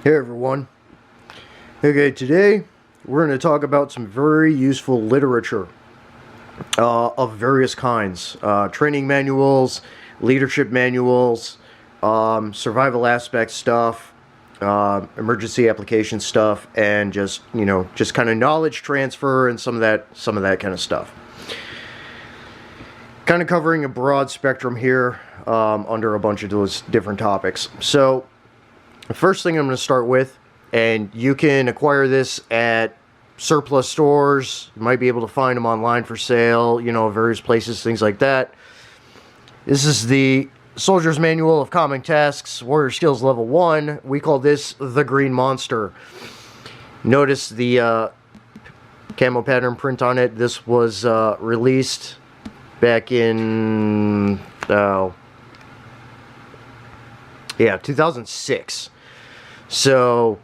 Hey everyone. Okay, today we're going to talk about some very useful literature of various kinds. Training manuals, leadership manuals, survival aspect stuff, emergency application stuff, and just kind of knowledge transfer and some of that kind of stuff. Kind of covering a broad spectrum here under a bunch of those different topics. So the first thing I'm going to start with, and you can acquire this at surplus stores. You might be able to find them online for sale, various places, things like that. This is the Soldier's Manual of Common Tasks, Warrior Skills Level 1. We call this the Green Monster. Notice the camo pattern print on it. This was released back in 2006. So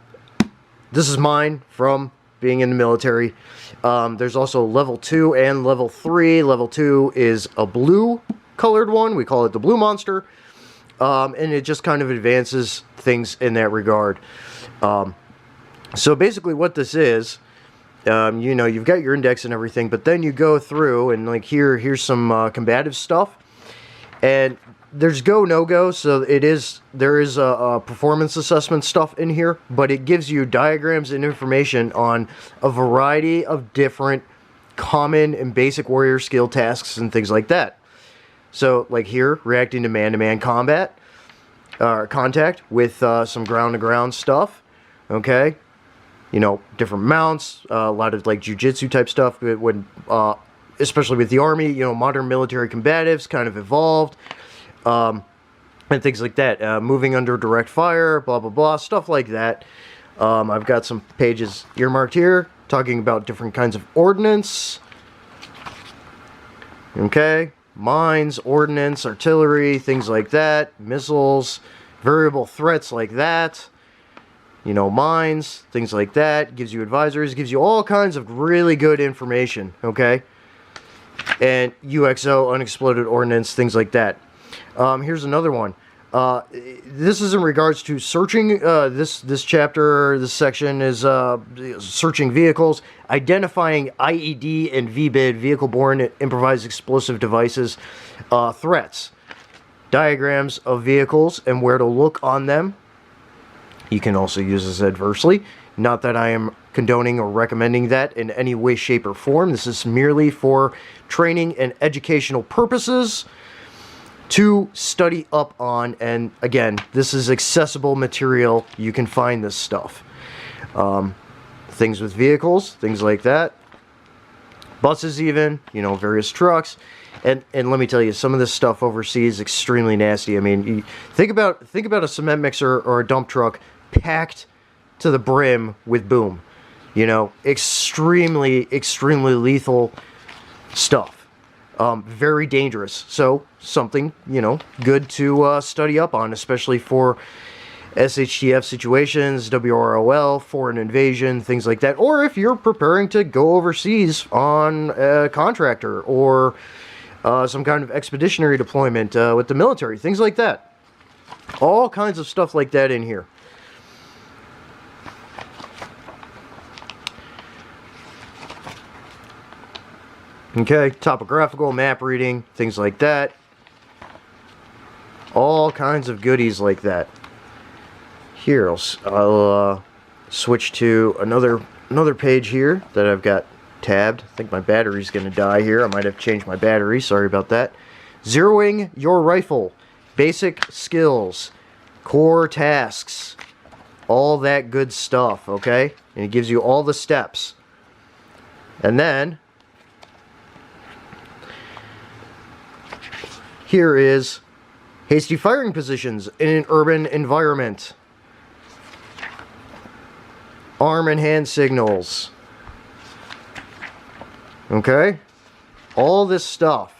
this is mine from being in the military. There's also level 2 and level 3. Level 2 is a blue colored one. We call it the Blue Monster. And it just kind of advances things in that regard. So basically what this is, you've got your index and everything, but then you go through and like here's some combative stuff. And there's go, no-go, so there is a performance assessment stuff in here, but it gives you diagrams and information on a variety of different common and basic warrior skill tasks and things like that. So, like here, reacting to man-to-man combat, contact with some ground-to-ground stuff, okay? Different mounts, a lot of like jiu-jitsu type stuff, especially with the Army, modern military combatives kind of evolved. And things like that, moving under direct fire, blah blah blah, stuff like that. I've got some pages earmarked here talking about different kinds of ordnance, okay, mines, ordnance, artillery, things like that, missiles, variable threats like that, mines, things like that. Gives you advisories, gives you all kinds of really good information, okay, and UXO, unexploded ordnance, things like that. Here's another one. This is in regards to searching. This chapter, this section is searching vehicles, identifying IED and VBID, vehicle-borne improvised explosive devices, threats, diagrams of vehicles and where to look on them. You can also use this adversely. Not that I am condoning or recommending that in any way, shape, or form. This is merely for training and educational purposes to study up on, and again, this is accessible material. You can find this stuff. Things with vehicles, things like that. Buses even, various trucks. And let me tell you, some of this stuff overseas is extremely nasty. I mean, think about a cement mixer or a dump truck packed to the brim with boom. Extremely, extremely lethal stuff. Very dangerous. So something, good to study up on, especially for SHTF situations, WROL, foreign invasion, things like that. Or if you're preparing to go overseas on a contractor or some kind of expeditionary deployment with the military, things like that. All kinds of stuff like that in here. Okay, topographical, map reading, things like that. All kinds of goodies like that. Here, I'll switch to another page here that I've got tabbed. I think my battery's going to die here. I might have changed my battery. Sorry about that. Zeroing your rifle. Basic skills. Core tasks. All that good stuff, okay? And it gives you all the steps. And then here is hasty firing positions in an urban environment. Arm and hand signals. Okay? All this stuff.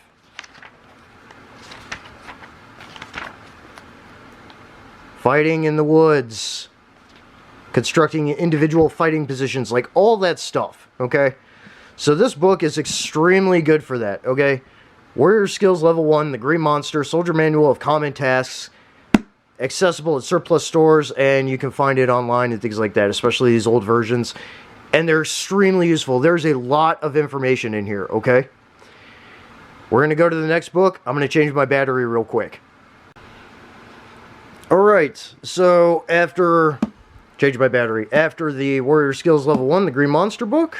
Fighting in the woods. Constructing individual fighting positions, like all that stuff. Okay? So this book is extremely good for that, okay? Warrior Skills Level 1, The Green Monster, Soldier Manual of Common Tasks, accessible at surplus stores, and you can find it online and things like that, especially these old versions. And they're extremely useful. There's a lot of information in here, okay? We're going to go to the next book. I'm going to change my battery real quick. Alright, so after the Warrior Skills Level 1, the Green Monster book,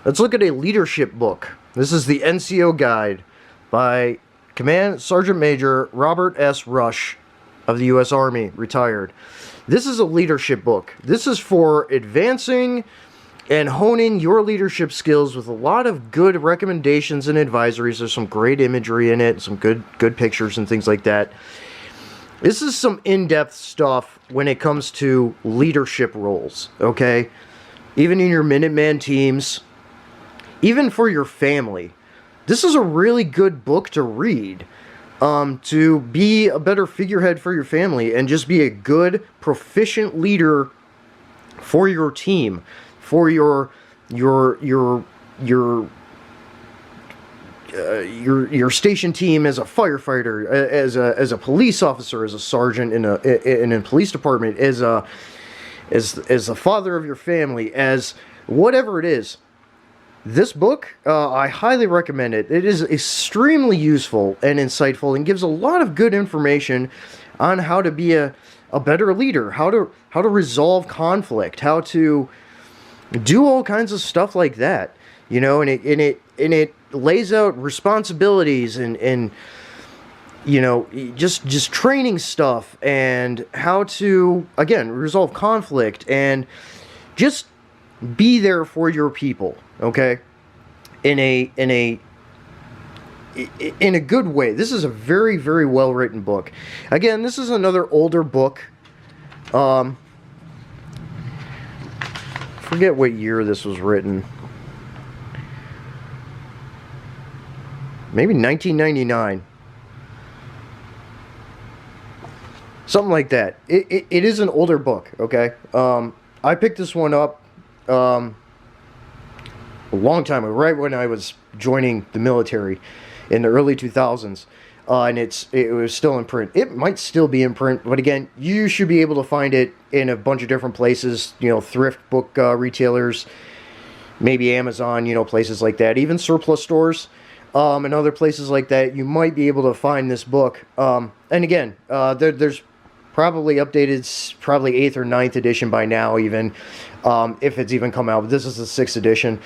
let's look at a leadership book. This is the NCO Guide by Command Sergeant Major Robert S. Rush of the U.S. Army, retired. This is a leadership book. This is for advancing and honing your leadership skills with a lot of good recommendations and advisories. There's some great imagery in it, some good pictures and things like that. This is some in-depth stuff when it comes to leadership roles, okay? Even in your Minuteman teams, even for your family. This is a really good book to read, to be a better figurehead for your family and just be a good, proficient leader for your team, for your station team, as a firefighter, as a police officer, as a sergeant in a police department, as a father of your family, as whatever it is. This book, I highly recommend it. It is extremely useful and insightful and gives a lot of good information on how to be a better leader, how to resolve conflict, how to do all kinds of stuff like that. You know, and it lays out responsibilities and you know, just training stuff and how to, again, resolve conflict and just be there for your people, okay? In a good way. This is a very, very well written book. Again, this is another older book. Forget what year this was written. Maybe 1999. Something like that. It is an older book, okay? I picked this one up a long time ago, right when I was joining the military in the early 2000s. And it was still in print. It might still be in print, but again, you should be able to find it in a bunch of different places, you know, thrift book retailers, maybe Amazon, you know, places like that, even surplus stores. And other places like that, you might be able to find this book. And again, there's probably updated, probably 8th or 9th edition by now, even, if it's even come out. But this is the 6th edition.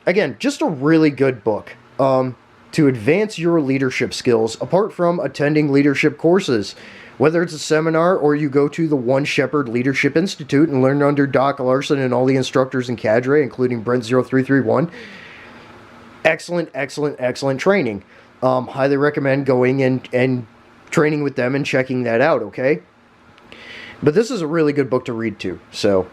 Again, just a really good book to advance your leadership skills, apart from attending leadership courses. Whether it's a seminar or you go to the One Shepherd Leadership Institute and learn under Doc Larson and all the instructors in cadre, including Brent0331. Excellent, excellent, excellent training. Highly recommend going and training with them and checking that out, okay? But this is a really good book to read too. So,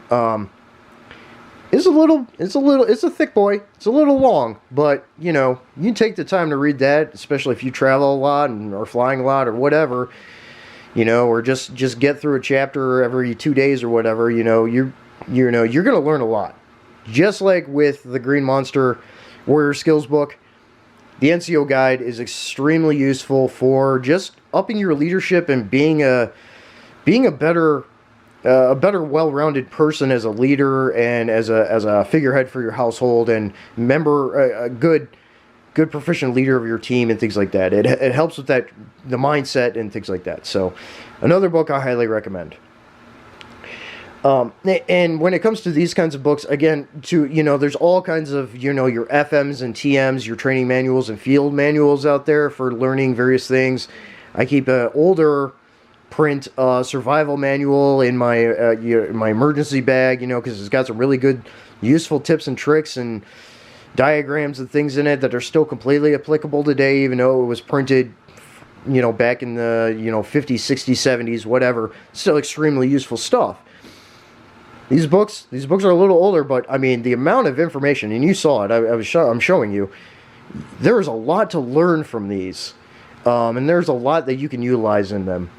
it's a thick boy. It's a little long, but you know, you take the time to read that, especially if you travel a lot and or flying a lot or whatever, you know, or just get through a chapter every 2 days or whatever, you know, you're going to learn a lot. Just like with the Green Monster Warrior Skills book, the NCO Guide is extremely useful for just upping your leadership and being a better well-rounded person as a leader and as a figurehead for your household and a good proficient leader of your team and things like that. It helps with that, the mindset and things like that. So another book I highly recommend. And when it comes to these kinds of books, again, there's all kinds of, your FMs and TMs, your training manuals and field manuals out there for learning various things. I keep an older print survival manual in my emergency bag, because it's got some really good, useful tips and tricks and diagrams and things in it that are still completely applicable today, even though it was printed, back in the, 50s, 60s, 70s, whatever. Still extremely useful stuff. These books are a little older, but I mean, the amount of information, and you saw it, I'm showing you, there is a lot to learn from these, and there's a lot that you can utilize in them.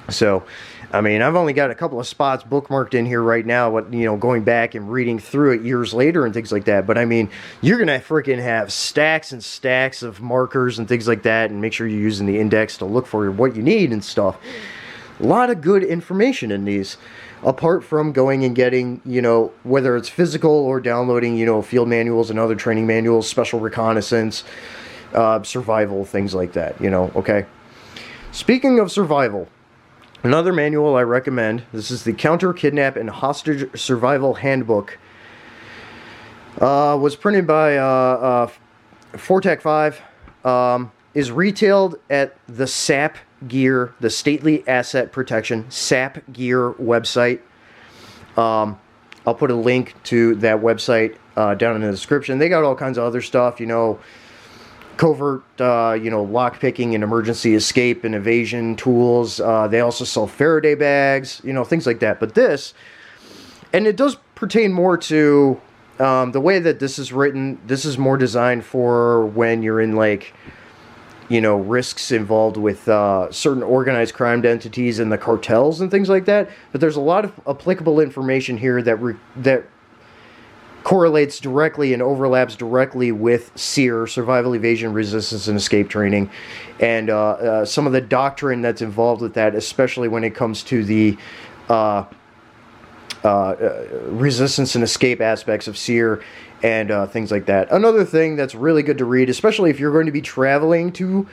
So, I mean, I've only got a couple of spots bookmarked in here right now, but, going back and reading through it years later and things like that. But, I mean, you're going to freaking have stacks and stacks of markers and things like that, and make sure you're using the index to look for what you need and stuff. A lot of good information in these, apart from going and getting, you know, whether it's physical or downloading, you know, field manuals and other training manuals, special reconnaissance, survival, things like that, you know, okay? Speaking of survival, another manual I recommend, this is the Counter, Kidnap, and Hostage Survival Handbook. Was printed by Fortec 5, is retailed at the SAP Gear, the Stately Asset Protection, SAP Gear website. I'll put a link to that website down in the description. They got all kinds of other stuff, you know, covert, you know, lock picking and emergency escape and evasion tools. They also sell Faraday bags, you know, things like that. But this, and it does pertain more to the way that this is written. This is more designed for when you're in, like, you know, risks involved with certain organized crime entities and the cartels and things like that. But there's a lot of applicable information here that correlates directly and overlaps directly with SEER, Survival, Evasion, Resistance, and Escape Training, and some of the doctrine that's involved with that, especially when it comes to the resistance and escape aspects of SEER and things like that. Another thing that's really good to read, especially if you're going to be traveling to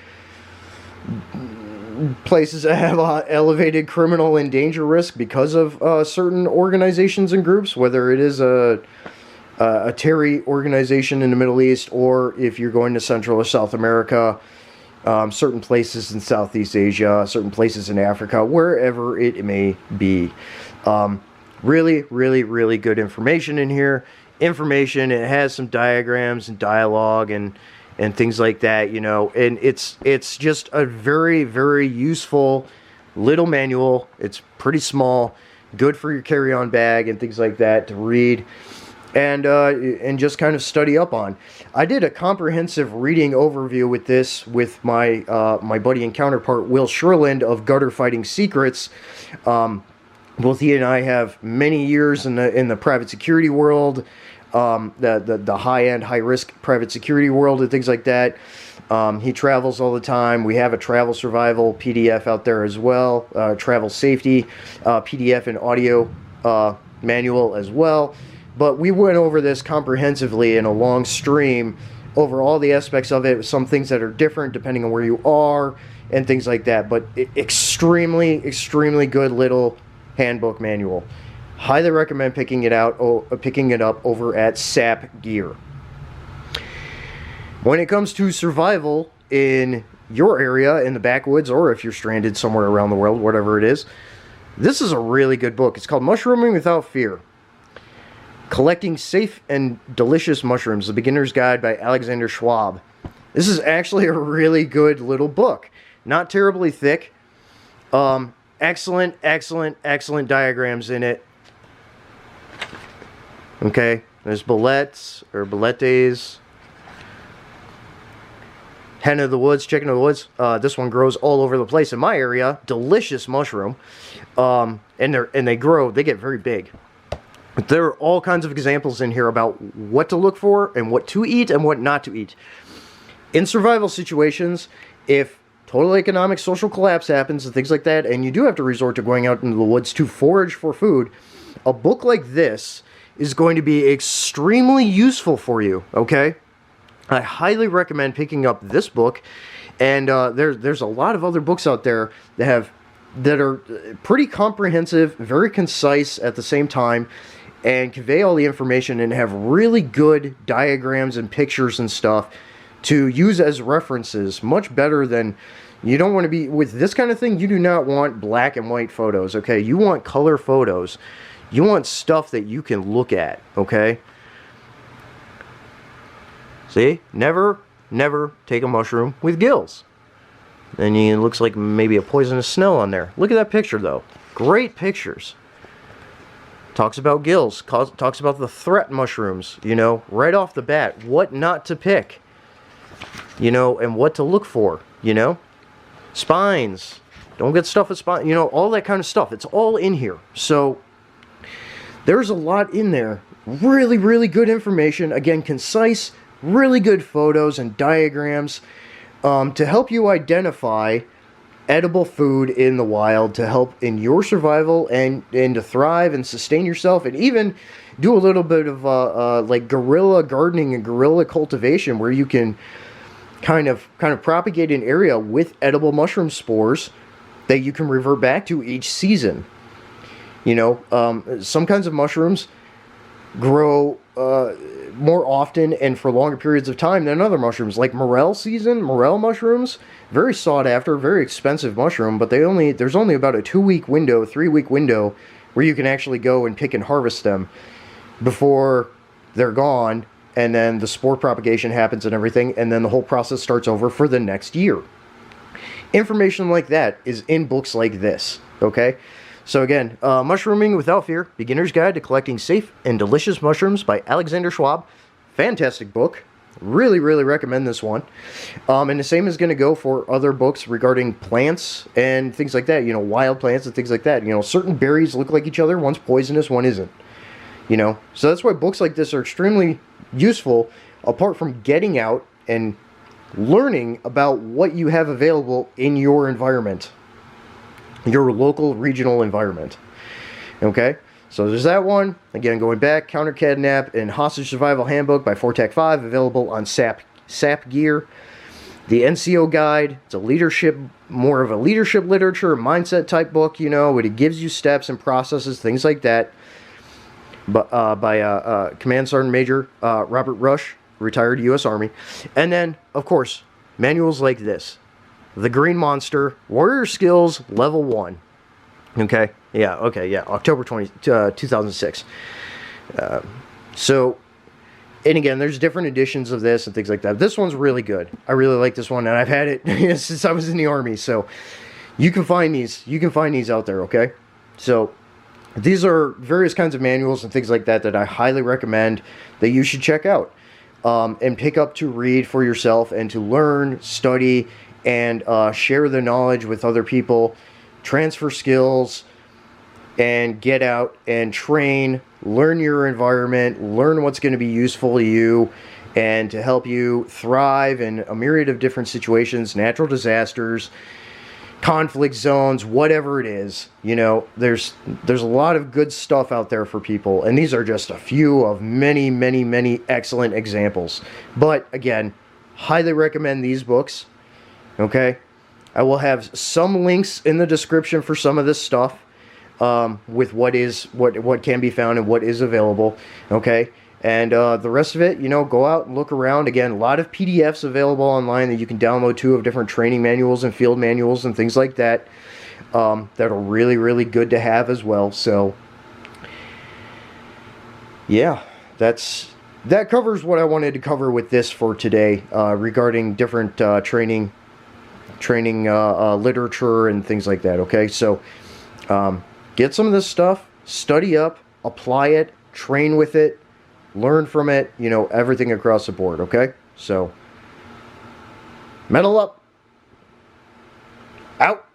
places that have elevated criminal and danger risk because of certain organizations and groups, whether it is a terror organization in the Middle East, or if you're going to Central or South America, certain places in Southeast Asia, certain places in Africa, wherever it may be. Really, really, really good information in here. It has some diagrams and dialogue and things like that, you know, and it's just a very, very useful little manual. It's pretty small, good for your carry-on bag and things like that to read and just kind of study up on. I did a comprehensive reading overview with this with my my buddy and counterpart Will Sherland of Gutter Fighting Secrets. Both he and I have many years in the private security world, the high-end, high-risk private security world and things like that. He travels all the time. We have a travel survival PDF out there as well, travel safety PDF and audio manual as well. But we went over this comprehensively in a long stream over all the aspects of it, some things that are different depending on where you are and things like that. But extremely, extremely good little handbook manual. Highly recommend picking it up over at SAP Gear. When it comes to survival in your area, in the backwoods, or if you're stranded somewhere around the world, whatever it is, this is a really good book. It's called Mushrooming Without Fear. Collecting Safe and Delicious Mushrooms, The Beginner's Guide by Alexander Schwab. This is actually a really good little book. Not terribly thick. Excellent, excellent, excellent diagrams in it. Okay, there's bullets, or bulletes. Hen of the woods, chicken of the woods. This one grows all over the place in my area. Delicious mushroom. And they grow, they get very big. There are all kinds of examples in here about what to look for and what to eat and what not to eat. In survival situations, if total economic social collapse happens and things like that, and you do have to resort to going out into the woods to forage for food, a book like this is going to be extremely useful for you, okay? I highly recommend picking up this book, and there's a lot of other books out there that are pretty comprehensive, very concise at the same time, and convey all the information and have really good diagrams and pictures and stuff to use as references. Much better than, you don't want to be, with this kind of thing, you do not want black and white photos, okay? You want color photos. You want stuff that you can look at, okay? See? Never take a mushroom with gills. And it looks like maybe a poisonous smell on there. Look at that picture, though. Great pictures. Talks about gills. Talks about the threat mushrooms, you know, right off the bat. What not to pick, you know, and what to look for, you know. Spines. Don't get stuff with spines, you know, all that kind of stuff. It's all in here. So there's a lot in there. Really, really good information. Again, concise, really good photos and diagrams to help you identify edible food in the wild to help in your survival and to thrive and sustain yourself, and even do a little bit of like guerrilla gardening and guerrilla cultivation, where you can kind of propagate an area with edible mushroom spores that you can revert back to each season. You know, some kinds of mushrooms grow more often and for longer periods of time than other mushrooms, like morel mushrooms. Very sought after, very expensive mushroom, but there's only about a 2-week window, 3-week window where you can actually go and pick and harvest them before they're gone, and then the spore propagation happens and everything, and then the whole process starts over for the next year. Information like that is in books like this, okay? So again, Mushrooming Without Fear, Beginner's Guide to Collecting Safe and Delicious Mushrooms by Alexander Schwab. Fantastic book. Really, really recommend this one. And the same is going to go for other books regarding plants and things like that. You know, wild plants and things like that. You know, certain berries look like each other. One's poisonous, one isn't. You know, so that's why books like this are extremely useful, apart from getting out and learning about what you have available in your environment. Your local, regional environment. Okay? So there's that one. Again, going back, Counter Cadnap and Hostage Survival Handbook by Fortec 5, available on SAP Gear. The NCO Guide, it's a leadership, more of a leadership literature, mindset type book, you know, it gives you steps and processes, things like that. But by Command Sergeant Major Robert Rush, retired U.S. Army. And then, of course, manuals like this. The Green Monster, Warrior Skills, Level 1. Okay? Yeah, October 2006. So, and again, there's different editions of this and things like that. This one's really good. I really like this one, and I've had it since I was in the Army. So, you can find these. You can find these out there, okay? So, these are various kinds of manuals and things like that that I highly recommend that you should check out. And pick up to read for yourself and to learn, study, and share the knowledge with other people, transfer skills, and get out and train, learn your environment, learn what's going to be useful to you, and to help you thrive in a myriad of different situations, natural disasters, conflict zones, whatever it is. You know, there's a lot of good stuff out there for people, and these are just a few of many, many, many excellent examples. But again, highly recommend these books. Okay, I will have some links in the description for some of this stuff, with what can be found and what is available. Okay, and the rest of it, you know, go out and look around. Again, a lot of PDFs available online that you can download too, of different training manuals and field manuals and things like that, that are really, really good to have as well. So yeah, that covers what I wanted to cover with this for today, regarding different training literature and things like that. Okay, so get some of this stuff, study up, apply it, train with it, learn from it, you know, everything across the board. Okay, so metal up, out.